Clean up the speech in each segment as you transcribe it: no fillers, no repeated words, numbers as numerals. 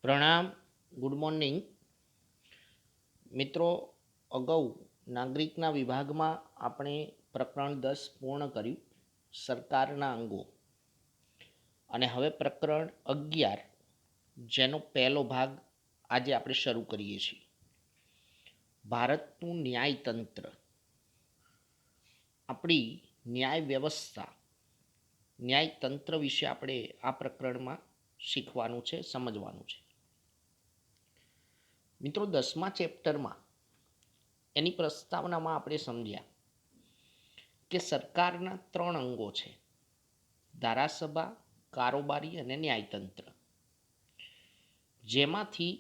પ્રણામ. Good morning મિત્રો. અગાઉ નાગરિકના વિભાગમાં આપણે પ્રકરણ 10 પૂર્ણ કર્યું, સરકારના અંગો. અને હવે પ્રકરણ 11, જેનો પહેલો ભાગ આજે આપણે શરૂ કરીએ છીએ. ભારતનું ન્યાયતંત્ર, આપણી ન્યાય વ્યવસ્થા, ન્યાયતંત્ર વિશે આપણે આ પ્રકરણમાં શીખવાનું છે, સમજવાનું છે. મિત્રો, 10મા ચેપ્ટરમાં એની પ્રસ્તાવનામાં આપણે સમજ્યા કે સરકારના 3 અંગો છે: ધારાસભા, કારોબારી અને ન્યાયતંત્ર. જેમાંથી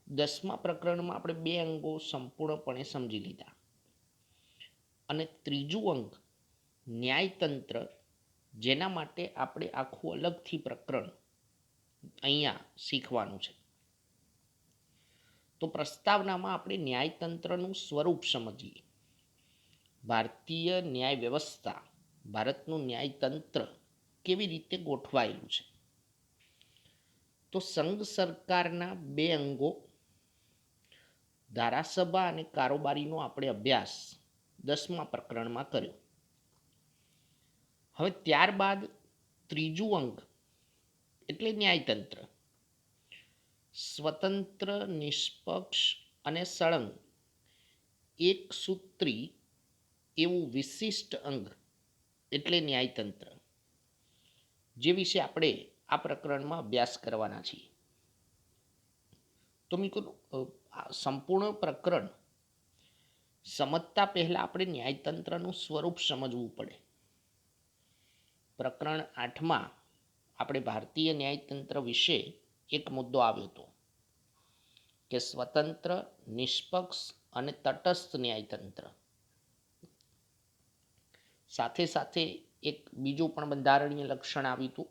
10મા પ્રકરણમાં આપણે 2 અંગો સંપૂર્ણપણે સમજી લીધા, અને ત્રીજું અંગ ન્યાયતંત્ર, જેના માટે આપણે આખું અલગથી પ્રકરણ અહીંયા શીખવાનું છે. તો પ્રસ્તાવનામાં આપણે ન્યાયતંત્રનું સ્વરૂપ સમજીએ. ભારતીય ન્યાય વ્યવસ્થા, ભારતનું ન્યાયતંત્ર કેવી રીતે ગોઠવાયેલું છે. તો સંઘ સરકારના 2 અંગો ધારાસભા અને કારોબારીનો આપણે અભ્યાસ 10મા પ્રકરણમાં કર્યો. હવે ત્યારબાદ ત્રીજું અંગ એટલે ન્યાયતંત્ર, સ્વતંત્ર, નિષ્પક્ષ અને સળંગ, એક સૂત્રી એવું વિશિષ્ટ અંગ એટલે ન્યાયતંત્ર, જે વિશે આપણે આ પ્રકરણમાં અભ્યાસ કરવાના છીએ. તો મિત્રો, સંપૂર્ણ પ્રકરણ સમજતા પહેલા આપણે ન્યાયતંત્રનું સ્વરૂપ સમજવું પડે. પ્રકરણ 8માં આપણે ભારતીય ન્યાયતંત્ર વિશે એક મુદ્દો આવ્યો હતો કે સ્વતંત્ર, નિષ્પક્ષ અને તટસ્થ ન્યાયતંત્ર. સાથે સાથે એક બીજું પણ બંધારણીય લક્ષણ આવ્યું હતું,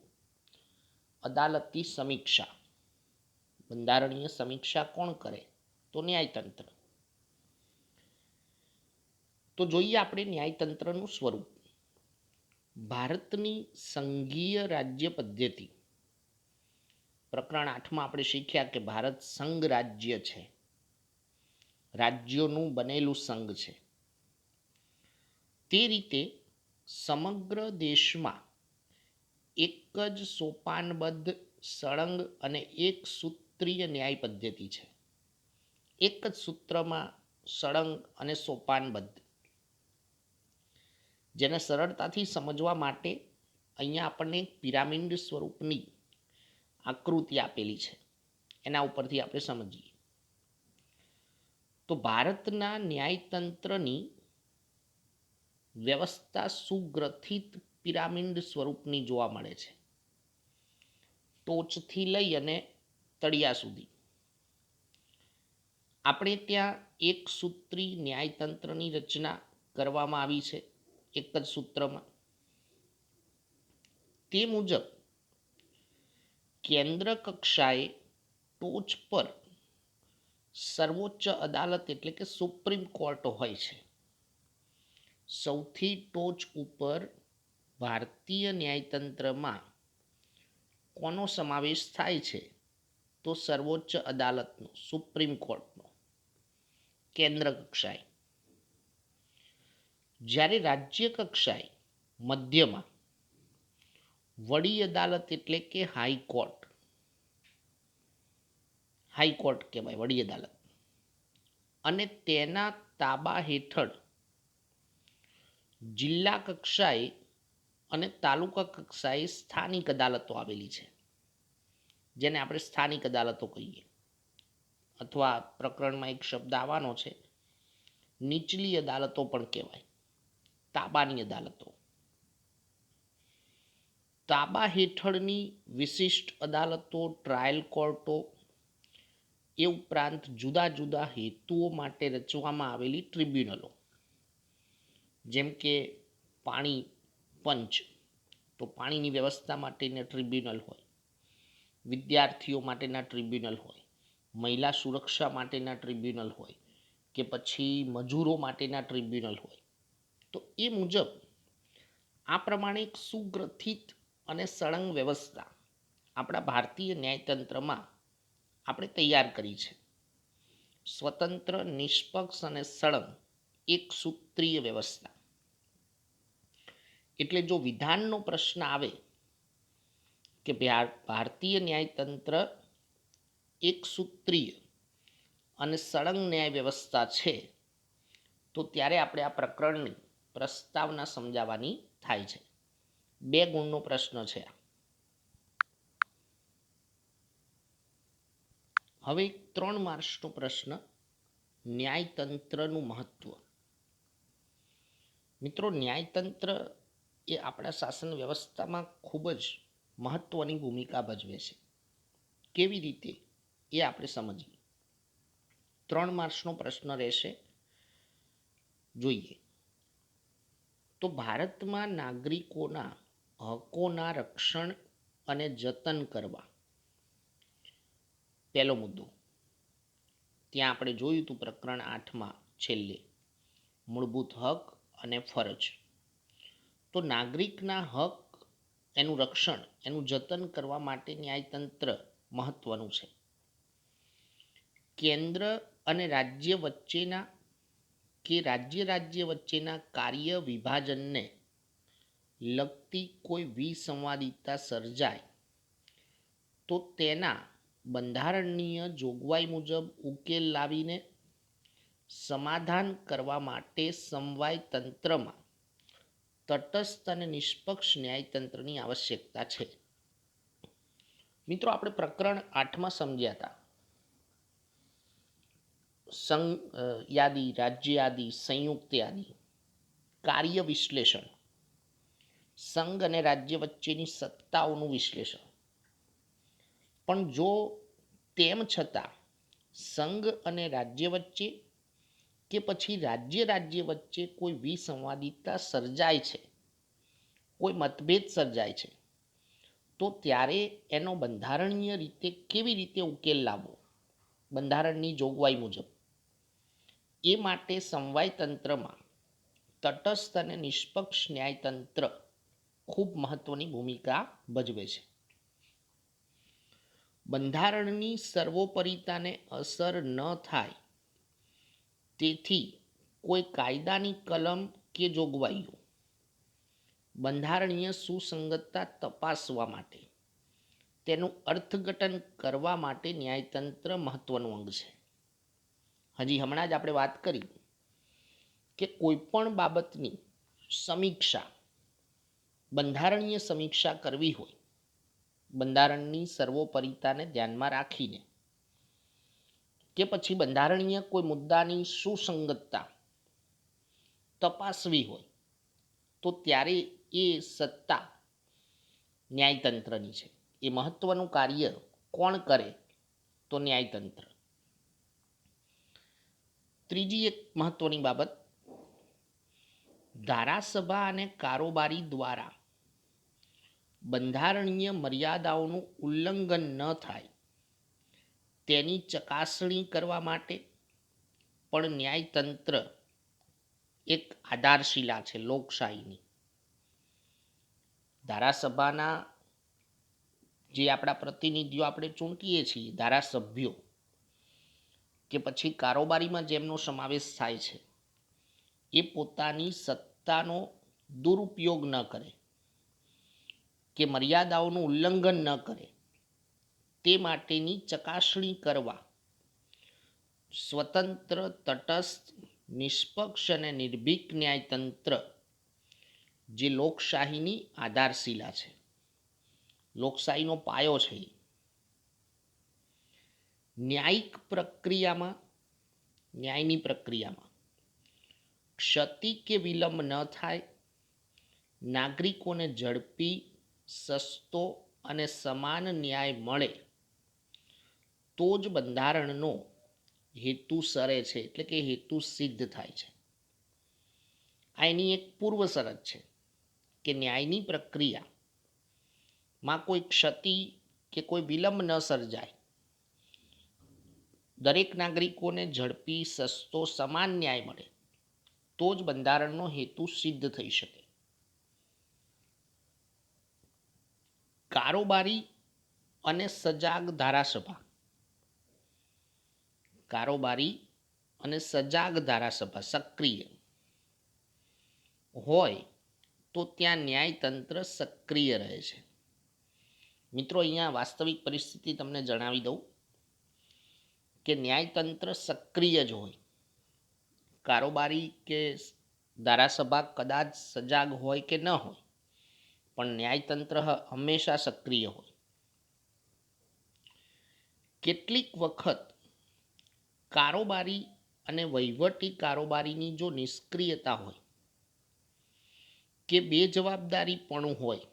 અદાલતી સમીક્ષા. બંધારણીય સમીક્ષા કોણ કરે? તો ન્યાયતંત્ર. તો જોઈએ આપણે ન્યાયતંત્રનું સ્વરૂપ. ભારતની સંઘીય રાજ્ય પદ્ધતિ. પ્રકરણ 8માં આપણે શીખ્યા કે ભારત સંઘ રાજ્ય છે, રાજ્યોનું બનેલું સંઘ છે. તે રીતે સમગ્ર દેશમાં એક જ સોપાનબદ્ધ, સળંગ અને એક સૂત્રીય ન્યાય પદ્ધતિ છે. એક જ સૂત્રમાં સળંગ અને સોપાનબદ્ધ. જેને સરળતાથી સમજવા માટે અહીંયા આપણને પિરામિડ સ્વરૂપની આકૃતિ આપેલી છે, એના ઉપરથી આપણે સમજીએ. તો ભારતના ન્યાયતંત્રની વ્યવસ્થા સુગ્રથિત પિરામિડ સ્વરૂપની જોવા મળે છે, ટોચથી લઈ અને તળિયા સુધી. આપણે ત્યાં એક સૂત્રી ન્યાયતંત્રની રચના કરવામાં આવી છે, એક જ સૂત્રમાં. તે મુજબ કેન્દ્ર કક્ષાએ ટોચ પર સર્વોચ્ચ અદાલત એટલે કે સુપ્રીમ કોર્ટ હોય છે. સૌથી ટોચ ઉપર ભારતીય ન્યાયતંત્રમાં કોનો સમાવેશ થાય છે? તો સર્વોચ્ચ અદાલતનો, સુપ્રીમ કોર્ટનો, કેન્દ્ર કક્ષાએ. જ્યારે રાજ્ય કક્ષાએ મધ્યમાં વડી અદાલત એટલે કે હાઈકોર્ટ, હાઈકોર્ટ કહેવાય વડી અદાલત, અને તેના તાબા હેઠળ જિલ્લા કક્ષાએ અને તાલુકા કક્ષાએ સ્થાનિક અદાલતો આવેલી છે, જેને આપણે સ્થાનિક અદાલતો કહીએ. અથવા પ્રકરણમાં એક શબ્દ આવવાનો છે, નીચલી અદાલતો પણ કહેવાય, તાબાની અદાલતો. તાબા હેઠળની વિશિષ્ટ અદાલતો, ટ્રાયલ કોર્ટો, એ ઉપરાંત જુદા જુદા હેતુઓ માટે રચવામાં આવેલી ટ્રિબ્યુનલો, જેમ કે પાણી પંચ, તો પાણીની વ્યવસ્થા માટેના ટ્રિબ્યુનલ હોય, વિદ્યાર્થીઓ માટેના ટ્રિબ્યુનલ હોય, મહિલા સુરક્ષા માટેના ટ્રિબ્યુનલ હોય, કે પછી મજૂરો માટેના ટ્રિબ્યુનલ હોય. તો એ મુજબ આ પ્રમાણે એક સુગ્રથિત અને સળંગ વ્યવસ્થા આપણા ભારતીય ન્યાયતંત્રમાં આપણે તૈયાર કરી છે. સ્વતંત્ર, નિષ્પક્ષ અને સળંગ એક સૂત્રીય વ્યવસ્થા. એટલે જો વિધાનનો પ્રશ્ન આવે કે ભારતીય ન્યાયતંત્ર એક સૂત્રીય અને સળંગ ન્યાય વ્યવસ્થા છે, તો ત્યારે આપણે આ પ્રકરણની પ્રસ્તાવના સમજાવવાની થાય છે. 2 ગુણનો પ્રશ્ન છે. હવે 3 માર્ક્સનો પ્રશ્ન, ન્યાયતંત્રનું મહત્વ. મિત્રો, ન્યાયતંત્ર એ આપણા શાસન વ્યવસ્થામાં ખૂબ જ મહત્વની ભૂમિકા ભજવે છે. કેવી રીતે એ આપણે સમજીએ. 3 માર્ક્સનો પ્રશ્ન રહેશે. જોઈએ તો ભારતમાં નાગરિકોના હકોના રક્ષણ અને જતન કરવા, પહેલો મુદ્દો. ત્યાં આપણે જોયું હતું પ્રકરણ 8માં છેલ્લે, મૂળભૂત હક અને ફરજ. તો નાગરિકના હક, એનું રક્ષણ, એનું જતન કરવા માટે ન્યાયતંત્ર મહત્વનું છે. કેન્દ્ર અને રાજ્ય વચ્ચેના કે રાજ્ય વચ્ચેના કાર્ય વિભાજનને લગતી કોઈ વિસંવાદિતા સર્જાય તો તેના બંધારણીય જોગવાઈ મુજબ ઉકેલ લાવીને સમાધાન કરવા માટે સમવાય તંત્રમાં તટસ્થ અને નિષ્પક્ષ ન્યાયતંત્રની આવશ્યકતા છે. મિત્રો, આપણે પ્રકરણ 8માં સમજ્યા હતા સંઘ યાદી, રાજ્ય યાદી, સંયુક્ત યાદી, કાર્ય વિશ્લેષણ, સંઘ અને રાજ્ય વચ્ચેની સત્તાઓનું વિશ્લેષણ. પણ જો તેમ છતાં સંઘ અને રાજ્ય વચ્ચે કે પછી રાજ્ય વચ્ચે કોઈ વિસંવાદિતા સર્જાય છે, કોઈ મતભેદ સર્જાય છે, તો ત્યારે એનો બંધારણીય રીતે કેવી રીતે ઉકેલ લાવવો, બંધારણની જોગવાઈ મુજબ, એ માટે સમવાય તંત્રમાં તટસ્થ અને નિષ્પક્ષ ન્યાયતંત્ર ખૂબ મહત્વની ભૂમિકા ભજવે છે. બંધારણની સર્વોપરિતાને અસર ન થાય તેથી કોઈ કાયદાની કલમ કે જોગવાઈઓ બંધારણીય સુસંગતતા તપાસવા માટે, તેનું અર્થઘટન કરવા માટે ન્યાયતંત્ર મહત્વનું અંગ છે. હજી હમણાં જ આપણે વાત કરી કે કોઈ પણ બાબતની સમીક્ષા, બંધારણીય સમીક્ષા કરવી હોય, બંધારણની સર્વોપરિતાને ધ્યાનમાં રાખીને, કે પછી બંધારણીય કોઈ મુદ્દાની સુસંગતતા તપાસવી હોય, તો ત્યારે એ સત્તા ન્યાયતંત્રની છે. એ મહત્વનું કાર્ય કોણ કરે? તો ન્યાયતંત્ર. ત્રીજી એક મહત્વની બાબત, ધારાસભા અને કારોબારી દ્વારા બંધારણીય મર્યાદાઓનું ઉલ્લંઘન ન થાય તેની ચકાસણી કરવા માટે પણ ન્યાયતંત્ર એક આધારશિલા છે લોકશાહીની. ધારાસભાના જે આપણા પ્રતિનિધિઓ આપણે ચૂંટીએ છીએ, ધારાસભ્યો, કે પછી કારોબારીમાં જેમનો સમાવેશ થાય છે, એ પોતાની સત્તાનો દુરુપયોગ ન કરે કે મર્યાદાઓનું ઉલ્લંઘન ન કરે, તે માટેની ચકાસણી કરવા સ્વતંત્ર, તટસ્થ, નિષ્પક્ષ અને નિર્ભીક ન્યાયતંત્ર, જે લોકશાહીની આધારશિલા છે, લોકશાહીનો પાયો છે. ન્યાયની પ્રક્રિયામાં ક્ષતિ કે વિલંબ ન થાય, નાગરિકોને ઝડપી, સસ્તો અને સમાન ન્યાય મળે, તો જ બંધારણનો હેતુ સરે છે, એટલે કે હેતુ સિદ્ધ થાય છે. આ એની એક પૂર્વ શરત છે કે ન્યાયની પ્રક્રિયામાં કોઈ ક્ષતિ કે કોઈ વિલંબ ન સર્જાય, દરેક નાગરિકોને ઝડપી, સસ્તો, સમાન ન્યાય મળે, તો જ બંધારણનો હેતુ સિદ્ધ થઈ શકે. કારોબારી અને સજાગ ધારાસભા કારોબારી અને સજાગ ધારાસભા સક્રિય હોય તો ત્યાં ન્યાયતંત્ર સક્રિય રહે છે. મિત્રો, અહીંયા વાસ્તવિક પરિસ્થિતિ તમને જણાવી દઉં કે ન્યાયતંત્ર સક્રિય જ હોય. કારોબારી કે ધારાસભા કદાચ સજાગ હોય કે ન હોય, પણ ન્યાયતંત્ર હંમેશા સક્રિય હોય. કેટલીક વખત કારોબારી અને વહીવટી કારોબારીની જો નિષ્ક્રિયતા હોય કે બેજવાબદારી પણ હોય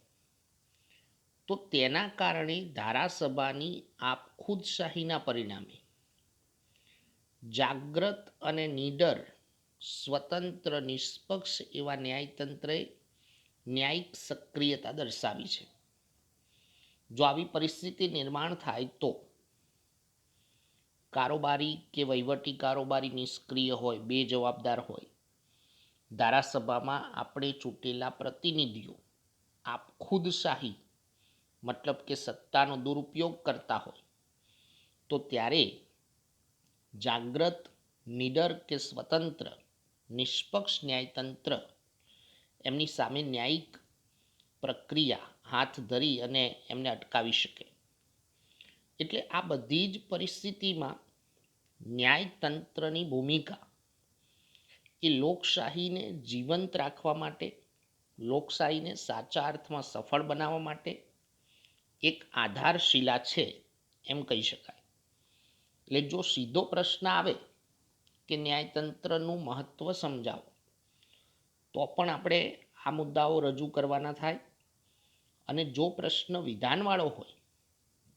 તો તેના કારણે ધારાસભાની આપખુદશાહીના પરિણામે જાગ્રત અને નીડર, સ્વતંત્ર, નિષ્પક્ષ એવા ન્યાયતંત્રએ ન્યાયિક સક્રિયતા દર્શાવી છે. જો આવી પરિસ્થિતિ નિર્માણ થાય તો કારોબારી કે વહીવટી કારોબારી નિષ્ક્રિય હોય, બેજવાબદાર હોય, ધારાસભામાં આપણે ચૂંટેલા પ્રતિનિધિઓ આપખુદશાહી મતલબ કે સત્તાનો દુરુપયોગ કરતા હોય તો ત્યારે જાગ્રત, નીડર કે સ્વતંત્ર, નિષ્પક્ષ ન્યાયતંત્ર એમની સામે ન્યાયિક પ્રક્રિયા હાથ ધરી અને એમને અટકાવી શકે. એટલે આ બધી જ પરિસ્થિતિમાં ન્યાયતંત્રની ભૂમિકા એ લોકશાહીને જીવંત રાખવા માટે, લોકશાહીને સાચા અર્થમાં સફળ બનાવવા માટે એક આધારશિલા છે એમ કહી શકાય. એટલે જો સીધો પ્રશ્ન આવે કે ન્યાયતંત્રનું મહત્ત્વ સમજાવો, તો પણ આપણે આ મુદ્દાઓ રજૂ કરવાના થાય. અને જો પ્રશ્ન વિધાનવાળો હોય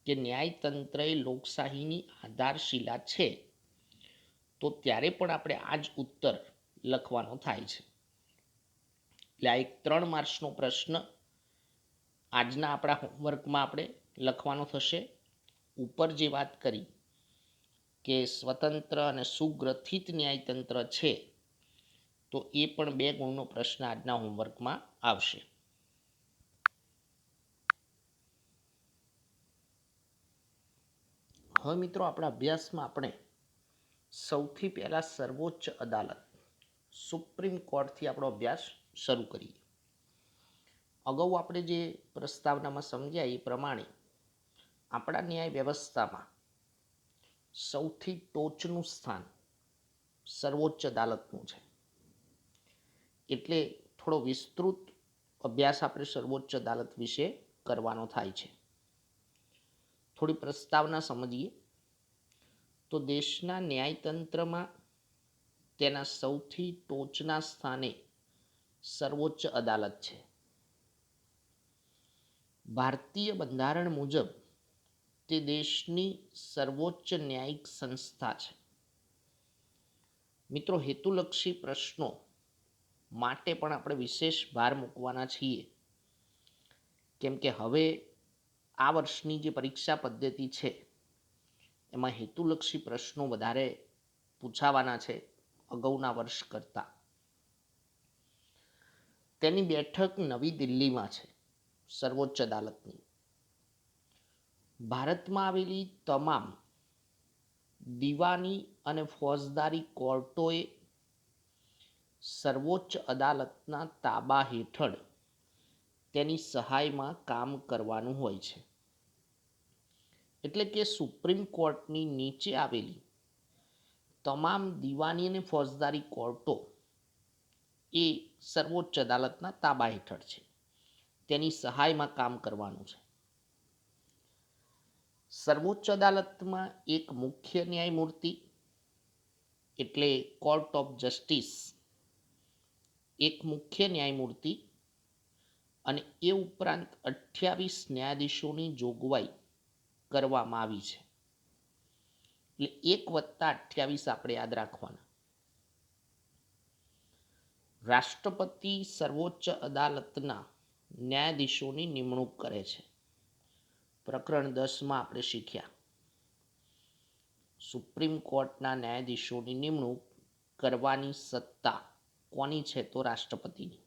કે ન્યાયતંત્ર એ લોકશાહીની આધારશિલા છે, તો ત્યારે પણ આપણે આ જ ઉત્તર લખવાનો થાય છે. એટલે આ એક 3 માર્ક્સનો પ્રશ્ન આજના આપણા હોમવર્કમાં આપણે લખવાનો થશે. ઉપર જે વાત કરી કે સ્વતંત્ર અને સુગ્રથિત ન્યાયતંત્ર છે, તો એ પણ 2 ગુણનો પ્રશ્ન આજના હોમવર્કમાં આવશે. હવે મિત્રો, આપણા અભ્યાસમાં આપણે સૌથી પહેલાં સર્વોચ્ચ અદાલત, સુપ્રીમ કોર્ટથી આપણો અભ્યાસ શરૂ કરીએ. અગાઉ આપણે જે પ્રસ્તાવનામાં સમજ્યા એ પ્રમાણે આપણા ન્યાય વ્યવસ્થામાં સૌથી ટોચનું સ્થાન સર્વોચ્ચ અદાલતનું છે. એટલે થોડો વિસ્તૃત અભ્યાસ આપણે સર્વોચ્ચ અદાલત વિશે કરવાનો થાય છે. થોડી પ્રસ્તાવના સમજીએ તો દેશના ન્યાયતંત્રમાં તેના સૌથી ટોચના સ્થાને સર્વોચ્ચ અદાલત છે. ભારતીય બંધારણ મુજબ તે દેશની સર્વોચ્ચ ન્યાયિક સંસ્થા છે. મિત્રો, હેતુલક્ષી પ્રશ્નો માટે પણ આપણે વિશેષ ભાર મૂકવાના છીએ, કેમ કે હવે આ વર્ષની જે પરીક્ષા પદ્ધતિ છે એમાં હેતુલક્ષી પ્રશ્નો વધારે પૂછાવાના છે અગાઉના વર્ષ કરતાં. તેની બેઠક નવી દિલ્હીમાં છે, સર્વોચ્ચ અદાલતની. ભારતમાં આવેલી તમામ દીવાની અને ફોજદારી કોર્ટોએ સર્વોચ્ચ અદાલતના તાબા હેઠળ તેની સહાયમાં કામ કરવાનું હોય છે. એટલે કે સુપ્રીમ કોર્ટની નીચે આવેલી તમામ દીવાની અને ફોજદારી કોર્ટો એ સર્વોચ્ચ અદાલતના તાબા હેઠળ છે, તેની સહાયમાં કામ કરવાનું છે. સર્વોચ્ચ અદાલતમાં એક મુખ્ય ન્યાયમૂર્તિ એટલે કોર્ટ ઓફ જસ્ટિસ, એક મુખ્ય ન્યાયમૂર્તિ અને એ ઉપરાંત 28 ન્યાયાધીશોની જોગવાઈ કરવામાં આવી છે. એટલે 1+28 આપણે યાદ રાખવાના. રાષ્ટ્રપતિ સર્વોચ્ચ અદાલતના ન્યાયાધીશોની નિમણૂક કરે છે. પ્રકરણ 10માં આપણે શીખ્યા સુપ્રીમ કોર્ટના ન્યાયાધીશોની નિમણૂક કરવાની સત્તા કોની છે? તો રાષ્ટ્રપતિની.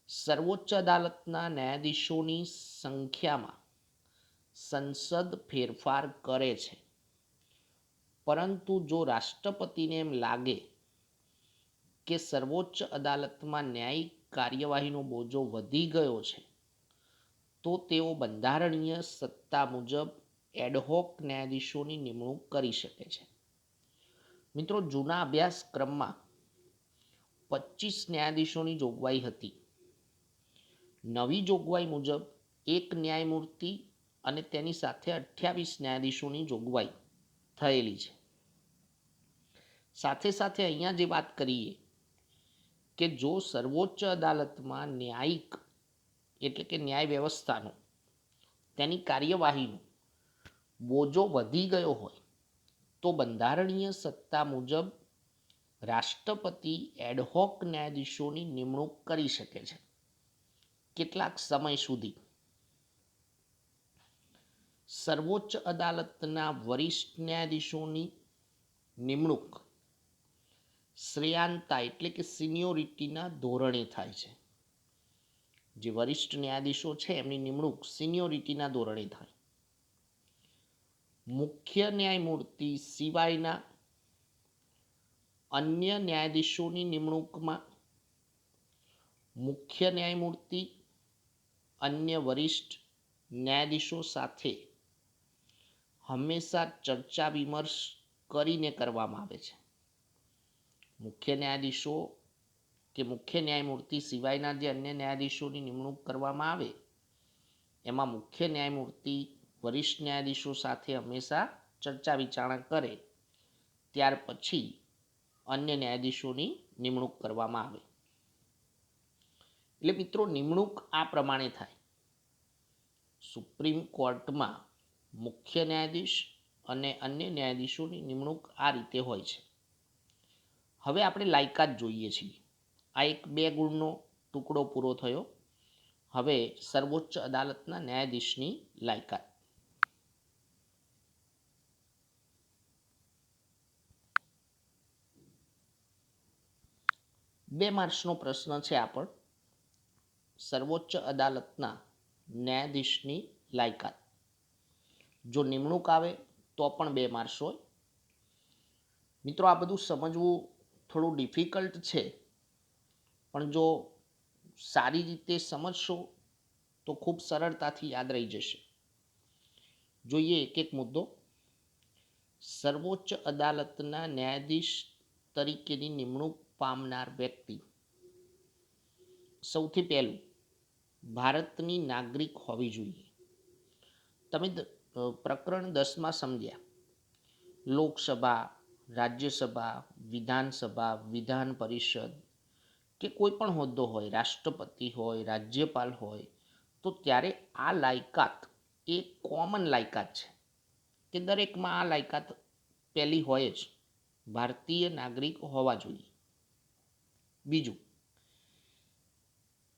સર્વોચ્ચ અદાલતના ન્યાયાધીશોની સંખ્યામાં સંસદ ફેરફાર કરે છે. પરંતુ જો રાષ્ટ્રપતિને એમ લાગે કે સર્વોચ્ચ અદાલતમાં ન્યાયિક કાર્યવાહીનો બોજો વધી ગયો છે, તો તેઓ બંધારણીય સત્તા મુજબ એડહોક ન્યાયાધીશોની નિમણૂક કરી શકે છે. મિત્રો, જૂના અભ્યાસક્રમમાં 25 ન્યાયાધીશોની જોગવાઈ હતી. નવી જોગવાઈ મુજબ એક ન્યાયમૂર્તિ અને તેની સાથે 28 ન્યાયાધીશોની જોગવાઈ થયેલી છે. સાથે સાથે અહીંયા જે વાત કરીએ કે જો સર્વોચ્ચ અદાલતમાં ન્યાયિક એટલે કે ન્યાય વ્યવસ્થાનો તેની કાર્યવાહીનો બોજો વધી ગયો હોય તો બંધારણીય સત્તા મુજબ રાષ્ટ્રપતિ એડહોક ન્યાયાધીશોની નિમણૂક કરી શકે છે. કેટલાક સમય સુધી સર્વોચ્ચ અદાલતના વરિષ્ઠ ન્યાયાધીશોની નિમણૂક શ્રેયાંતા એટલે કે સિનિયોરિટીના ધોરણે થાય છે. જે વરિષ્ઠ ન્યાયાધીશો છે એમની નિમણૂક સિનિયોરિટીના ધોરણે થાય. મુખ્ય ન્યાયમૂર્તિ સિવાયના અન્ય ન્યાયાધીશોની નિમણૂકમાં મુખ્ય ન્યાયમૂર્તિ અન્ય વરિષ્ઠ ન્યાયાધીશો સાથે હંમેશા ચર્ચા વિમર્શ કરીને કરવામાં આવે છે. મુખ્ય ન્યાયાધીશો કે મુખ્ય ન્યાયમૂર્તિ સિવાયના જે અન્ય ન્યાયાધીશોની નિમણૂક કરવામાં આવે એમાં મુખ્ય ન્યાયમૂર્તિ વરિષ્ઠ ન્યાયાધીશો સાથે હંમેશા ચર્ચા વિચારણા કરે, ત્યાર પછી અન્ય ન્યાયાધીશોની નિમણૂક કરવામાં આવે. એટલે મિત્રો, નિમણૂક આ પ્રમાણે થાય. સુપ્રીમ કોર્ટમાં મુખ્ય ન્યાયાધીશ અને અન્ય ન્યાયાધીશોની નિમણૂક આ રીતે હોય છે. હવે આપણે લાયકાત જોઈએ છીએ. આ એક 2 ગુણનો ટુકડો પૂરો થયો. હવે સર્વોચ્ચ અદાલતના ન્યાયાધીશની લાયકાત. બે માર્ક્સનો પ્રશ્ન છે આ પણ. સર્વોચ્ચ અદાલતના ન્યાયાધીશની લાયકાત. જો નિમણૂક આવે તો પણ 2 માર્ક્સ હોય. મિત્રો, આ બધું સમજવું થોડું ડિફિકલ્ટ છે, પણ જો સારી રીતે સમજશો તો ખૂબ સરળતાથી યાદ રહી જશે. જોઈએ એક એક મુદ્દો. સર્વોચ્ચ અદાલતના ન્યાયાધીશ તરીકેની નિમણૂક પામનાર વ્યક્તિ. સૌથી પહેલું, ભારતની નાગરિક હોવી જોઈએ. તમે પ્રકરણ 10માં સમજ્યા. લોકસભા, રાજ્યસભા, વિધાનસભા, વિધાન પરિષદ કે કોઈ પણ હોદ્દો હોય, રાષ્ટ્રપતિ હોય, રાજ્યપાલ હોય, તો ત્યારે આ લાયકાત એ કોમન લાયકાત છે કે દરેકમાં આ લાયકાત પહેલી હોય જ. ભારતીય નાગરિક હોવા જોઈએ. બીજું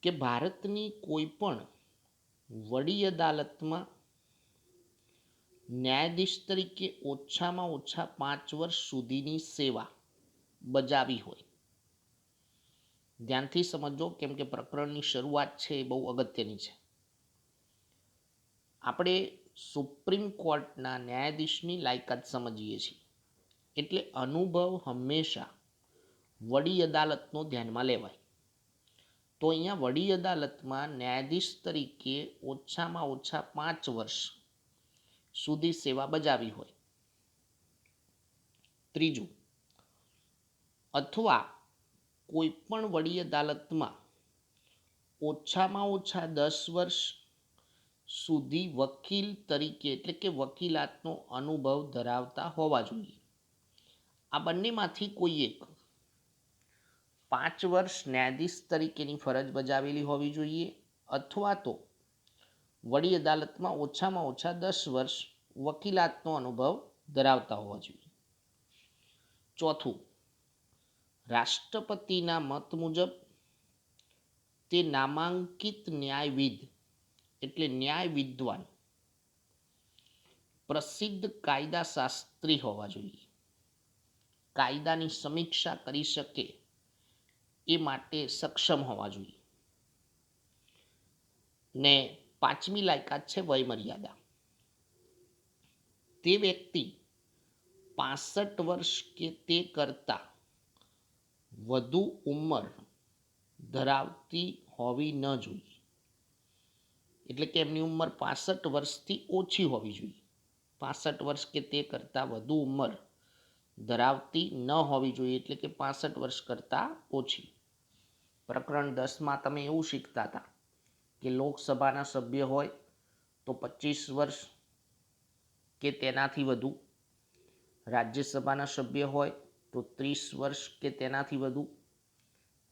કે ભારતની કોઈ પણ વડી અદાલતમાં ન્યાયાધીશ તરીકે ઓછામાં ઓછા 5 વર્ષ સુધીની સેવા બજાવી હોય. ધ્યાનથી સમજો, કેમ કે પ્રકરણની શરૂઆત છે એ બહુ અગત્યની છે. આપણે સુપ્રીમ કોર્ટના ન્યાયાધીશની લાયકાત સમજીએ છીએ, એટલે અનુભવ હંમેશા વડી અદાલતનો ધ્યાનમાં લેવાય. તો અહીંયા વડી અદાલતમાં ન્યાયાધીશ તરીકે ઓછામાં ઓછા 5 વર્ષ સુધી સેવા બજાવી હોય. ત્રીજું, અથવા કોઈ પણ વડી અદાલતમાં ઓછામાં ઓછા 10 વર્ષ સુધી વકીલ તરીકે એટલે કે વકીલાતનો અનુભવ ધરાવતા હોવા જોઈએ. આ બંનેમાંથી કોઈ એક 5 વર્ષ ન્યાયાધીશ તરીકેની ફરજ બજાવેલી હોવી જોઈએ, અથવા તો વડી અદાલતમાં ઓછામાં ઓછા 10 વર્ષ વકીલાતનો અનુભવ ધરાવતા હોવા જોઈએ. ચોથું, રાષ્ટ્રપતિના મત મુજબ તે નામાંકિત ન્યાયવિદ એટલે ન્યાય વિદ્વાન, પ્રસિદ્ધ કાયદાશાસ્ત્રી હોવા જોઈએ. કાયદાની સમીક્ષા કરી શકે એ માટે સક્ષમ હોવા જોઈએ. ને 5મી લાયકાત છે વયમર્યાદા. તે વ્યક્તિ 65 વર્ષ કે તે કરતાં વધુ ઉંમર ધરાવતી હોવી ન જોઈએ. એટલે કે એમની ઉંમર 65 વર્ષથી ઓછી હોવી જોઈએ. 65 વર્ષ કે તે કરતાં વધુ ઉંમર ધરાવતી ન હોવી જોઈએ, એટલે કે 65 વર્ષ કરતાં ઓછી. પ્રકરણ 10માં તમે એવું શીખતા હતા કે લોકસભાના સભ્ય હોય તો 25 વર્ષ કે તેનાથી વધુ, રાજ્યસભાના સભ્ય હોય તો 30 વર્ષ કે તેનાથી વધુ,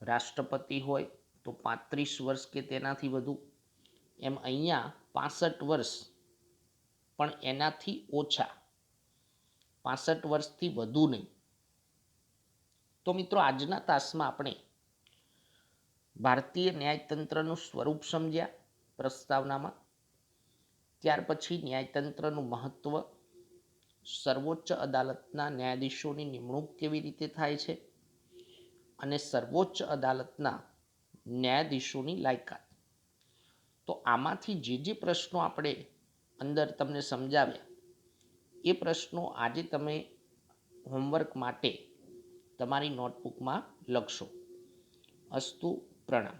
રાષ્ટ્રપતિ હોય તો 35 વર્ષ કે તેનાથી વધુ. એમ અહીંયા 65 વર્ષ પણ એનાથી ઓછા, 65 વર્ષથી વધુ નહીં. તો મિત્રો, આજના તાસમાં આપણે ભારતીય ન્યાયતંત્રનું સ્વરૂપ સમજ્યા પ્રસ્તાવનામાં. ત્યાર પછી ન્યાયતંત્રનું મહત્વ, સર્વોચ્ચ અદાલતના ન્યાયાધીશોની નિમણૂક કેવી રીતે થાય છે અને સર્વોચ્ચ અદાલતના ન્યાયાધીશોની લાયકાત. તો આમાંથી જે પ્રશ્નો આપણે અંદર તમને સમજાવ્યા એ પ્રશ્નો આજે તમે હોમવર્ક માટે તમારી નોટબુકમાં લખશો. અસ્તુ, પ્રણામ.